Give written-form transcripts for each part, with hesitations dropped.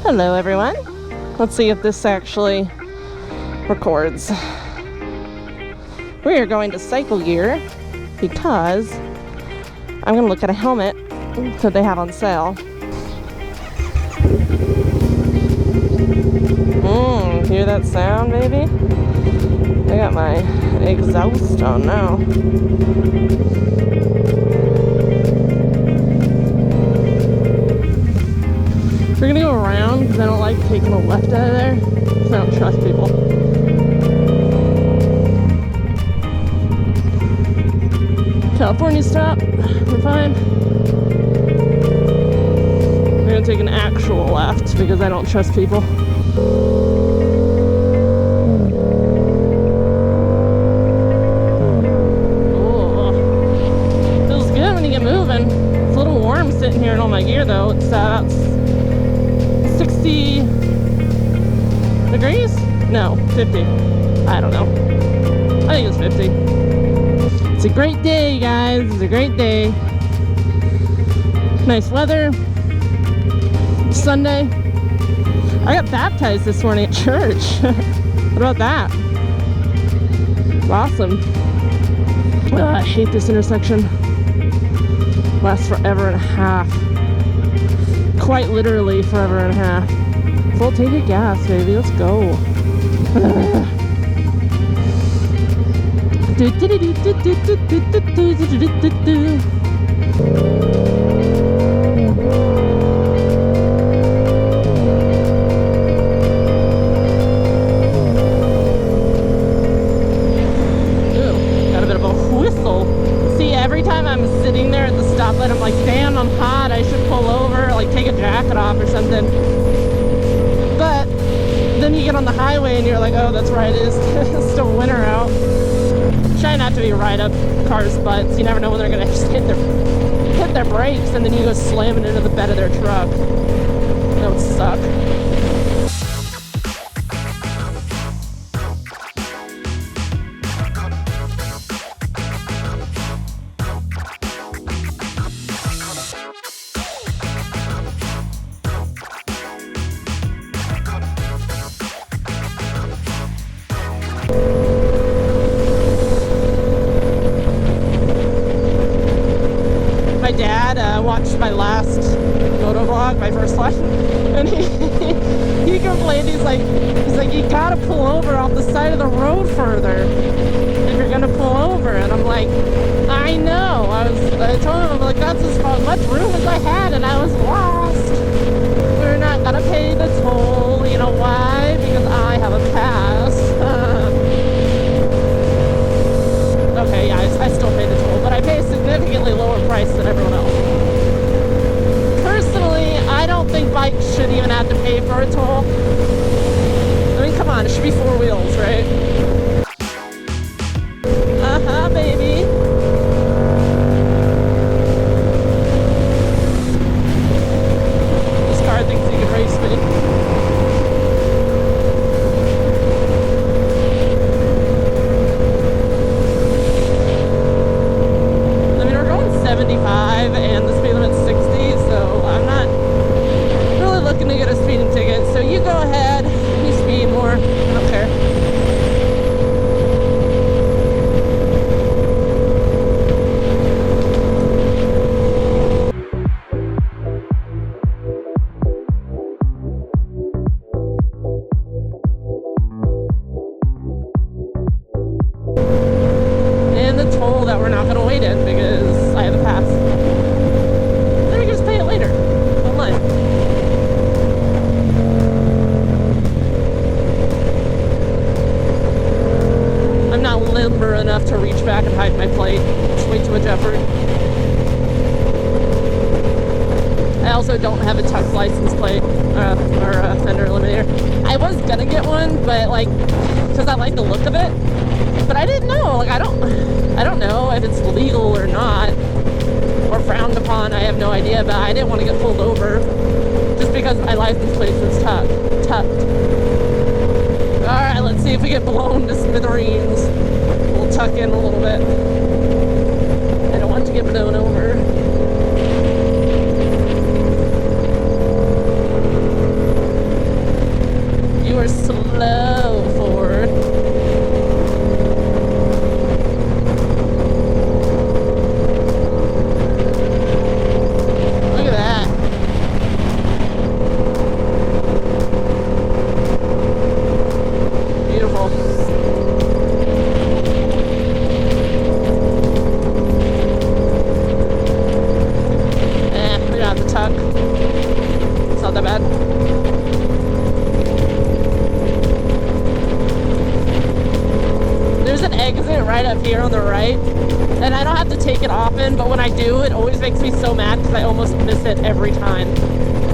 Hello everyone. Let's see if this actually records. We are going to CycleGear because I'm going to look at a helmet that they have on sale. Hear that sound, baby? I got my exhaust on now. We're gonna go around because I don't like taking a left out of there because I don't trust people. California stop, we're fine. We're gonna take an actual left because I don't trust people. Oh, feels good when you get moving. It's a little warm sitting here in all my gear though. It's about 60 degrees? No, 50. I don't know. I think it's 50. It's a great day, guys. It's a great day. Nice weather. Sunday. I got baptized this morning at church. What about that? Awesome. I hate this intersection. Lasts forever and a half. Quite literally forever and a half. Full tank of gas, baby. Let's go. Every time I'm sitting there at the stoplight, I'm like, damn, I'm hot. I should pull over, like take a jacket off or something. But then you get on the highway and you're like, oh, that's right, it is still winter out. Try not to be right up cars' butts. You never know when they're gonna just hit their brakes and then you go slamming into the bed of their truck. That would suck. My dad watched my last motovlog, my first one, and he complained. He's like, you gotta pull over off the side of the road further if you're gonna pull over. And I'm like, I know. I told him, I'm like, that's as much room as I had, and I was lost. We're not gonna pay the toll. You know why? Because I have a pass. Okay, yeah, I still pay the toll, but I pay a significantly lower price than everyone else. Personally, I don't think bikes should even have to pay for a toll. I mean, come on, it should be 4 wheels, right? Uh-huh, baby. This car thinks he can race me. And the speed limit's 60, so I'm not really looking to get a speeding ticket. So you go ahead, you speed more, I don't care. And the toll that we're not going to wait in because I have a pass. Limber enough to reach back and hide my plate. It's way too much effort. I also don't have a Tux license plate or a fender eliminator. I was gonna get one, but like, because I like the look of it. But I didn't know. Like, I don't know if it's legal or not, or frowned upon. I have no idea. But I didn't want to get pulled over just because my license plate is tucked. All right, let's see if we get blown to smithereens. We'll tuck in a little bit. I don't want to get blown over. bad. There's an exit right up here on the right, and I don't have to take it often, but when I do, it always makes me so mad because I almost miss it every time.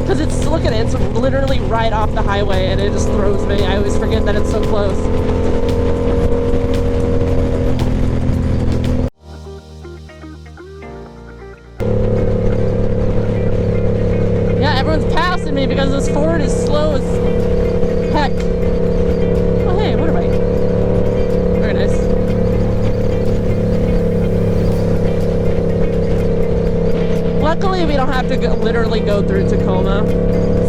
Because it's, look at it, it's literally right off the highway, and it just throws me. I always forget that it's so close. Yeah, everyone's passing me because this Ford is slow as heck. Oh, hey, what am I? Very nice. Luckily, we don't have to literally go through Tacoma.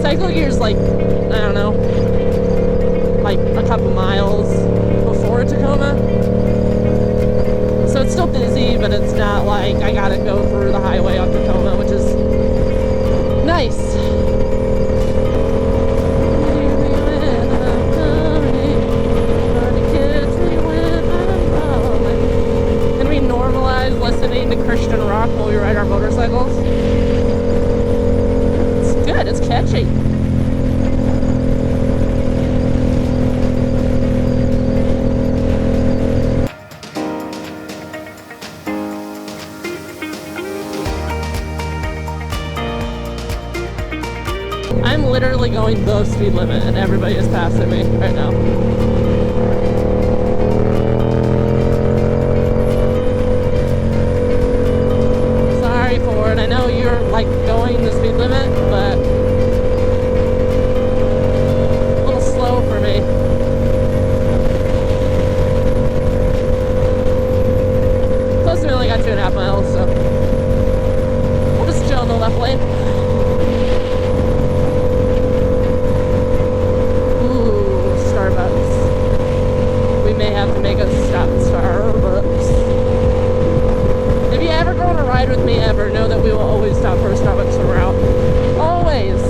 CycleGear's like, I don't know, like a couple miles before Tacoma. So it's still busy, but it's not like I gotta go through the highway on Tacoma, which is nice. Can we normalize listening to Christian rock while we ride our motorcycles? It's good, it's catchy. I'm literally going the speed limit and everybody is passing me right now. Sorry, Ford. I know you're like going the speed limit, but a little slow for me. Plus, we only got 2.5 miles, so we'll just chill in the left lane. May have to make a stop at Starbucks. If you ever go on a ride with me ever, know that we will always stop for a Starbucks en route. Always.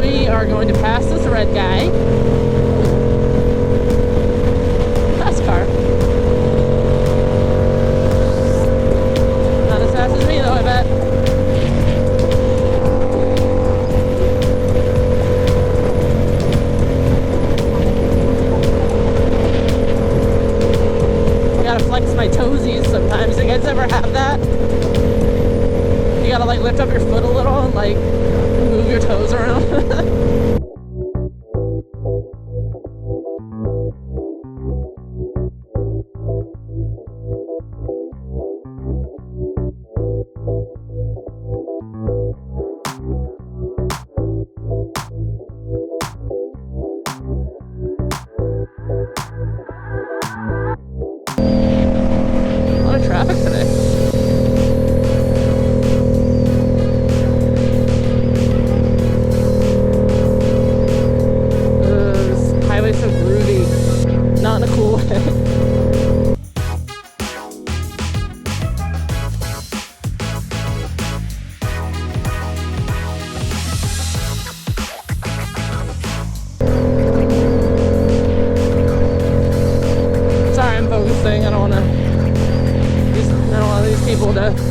We are going to pass this red guy. Fast car. I bet. I gotta flex my toesies sometimes. You guys ever have that? You gotta like lift up your foot a little and like move your toes around.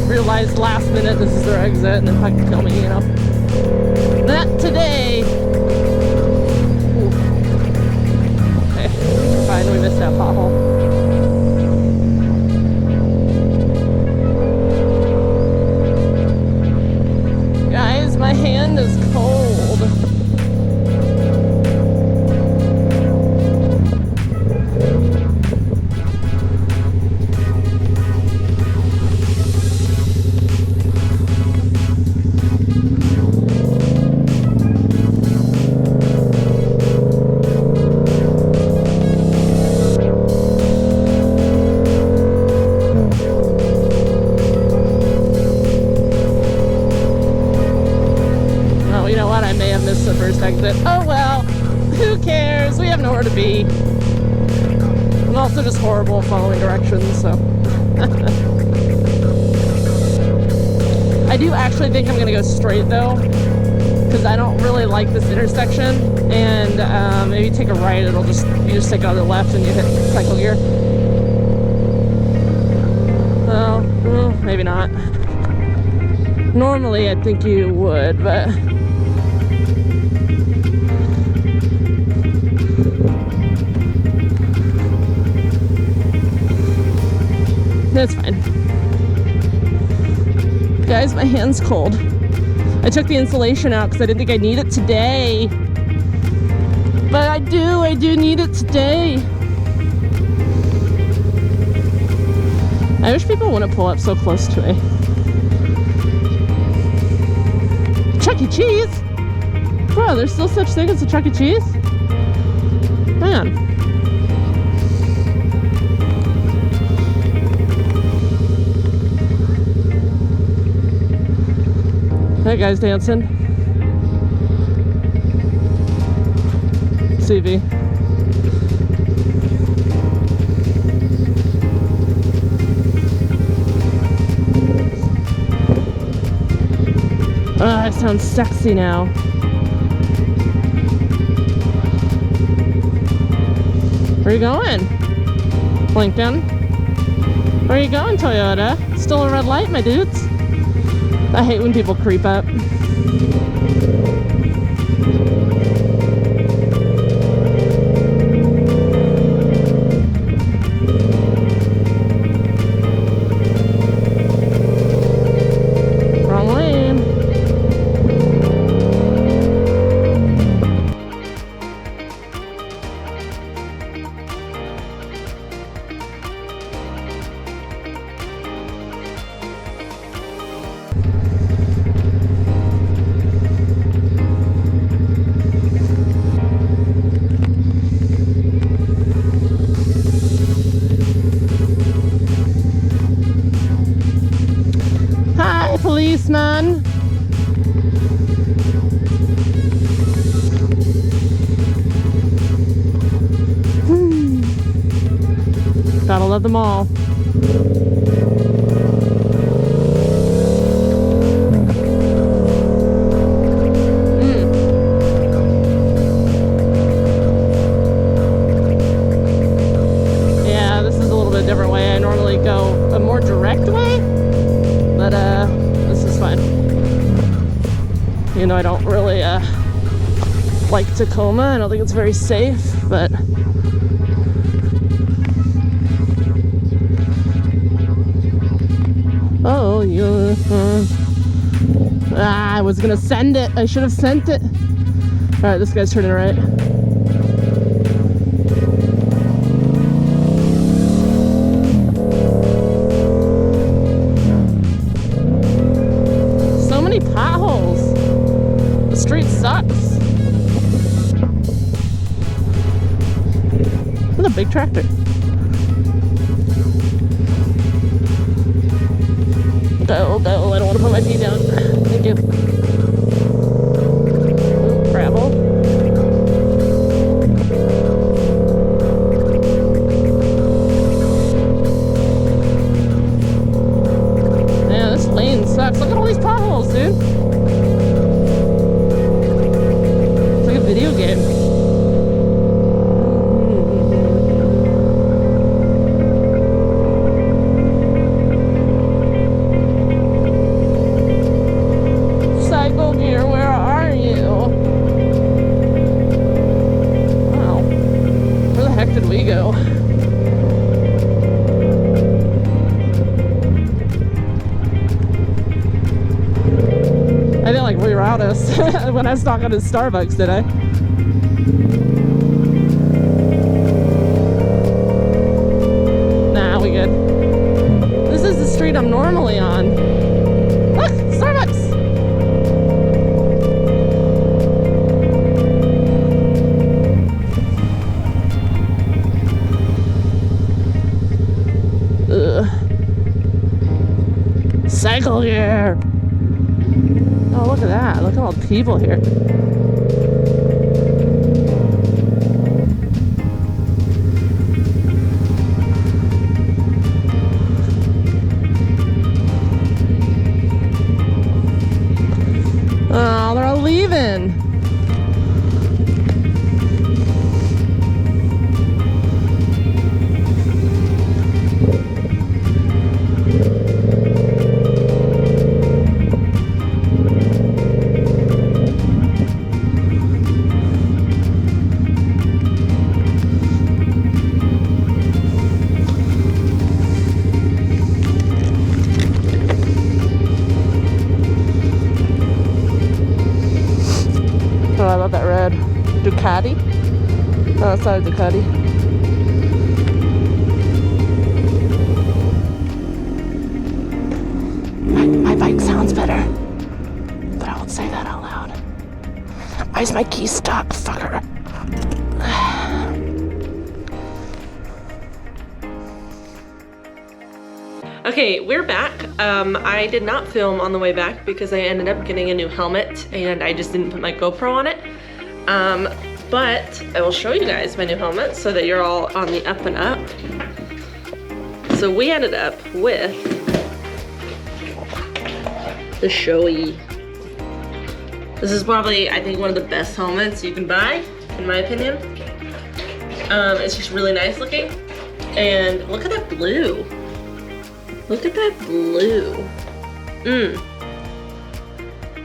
Realize last minute this is their exit and then fucking kill me, you know. Not today. Ooh. Okay, fine, we missed that pothole. Guys, my hand is cold. The first exit. Oh well, who cares? We have nowhere to be. I'm also just horrible at following directions, so. I do actually think I'm gonna go straight though, because I don't really like this intersection. And maybe take a right, you just take it on the left and you hit CycleGear. Well, maybe not. Normally I think you would, but that's fine. Guys, my hand's cold. I took the insulation out because I didn't think I'd need it today. But I do need it today. I wish people wouldn't pull up so close to me. Chuck E. Cheese? Bro, there's still such thing as a Chuck E. Cheese? Man. That guy's dancing. CV. Oh, that sounds sexy now. Where are you going? Lincoln? Where are you going, Toyota? Still a red light, my dudes. I hate when people creep up. Wrong lane. Policeman. Gotta love them all. Yeah, this is a little bit different way. I normally go a more direct way, but this is fine. You know, I don't really like Tacoma. I don't think it's very safe, but oh, you I was gonna send it. I should have sent it. All right, this guy's turning right. Potholes. The street sucks. That's a big tractor. Go. I don't want to put my feet down. Thank you. Ooh, gravel. Man, this lane sucks. Look at all these potholes, dude. Video game. CycleGear, where are you? Wow. Where the heck did we go? I didn't like reroute us when I was talking to Starbucks, did I? Nah, we good. This is the street I'm normally on. Look, Starbucks! Ugh. CycleGear! Oh, look at that. Look at all the people here. Oh, they're all leaving. outside, Ducati. My bike sounds better, but I won't say that out loud. Why is my key stuck, fucker? Okay, we're back. I did not film on the way back because I ended up getting a new helmet and I just didn't put my GoPro on it. But I will show you guys my new helmet so that you're all on the up and up. So we ended up with the Shoei. This is probably, I think, one of the best helmets you can buy, in my opinion. It's just really nice looking. And look at that blue. Look at that blue.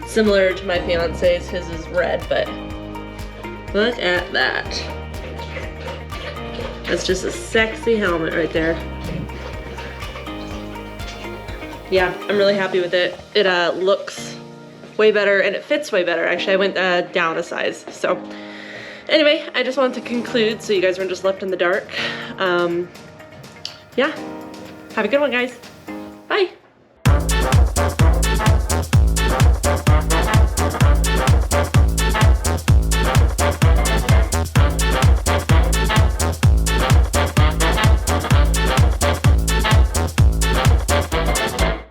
Similar to my fiance's, his is red, but look at that. That's just a sexy helmet right there. Yeah, I'm really happy with it. It looks way better and it fits way better. Actually, I went down a size. So anyway, I just wanted to conclude so you guys weren't just left in the dark. Yeah, have a good one, guys.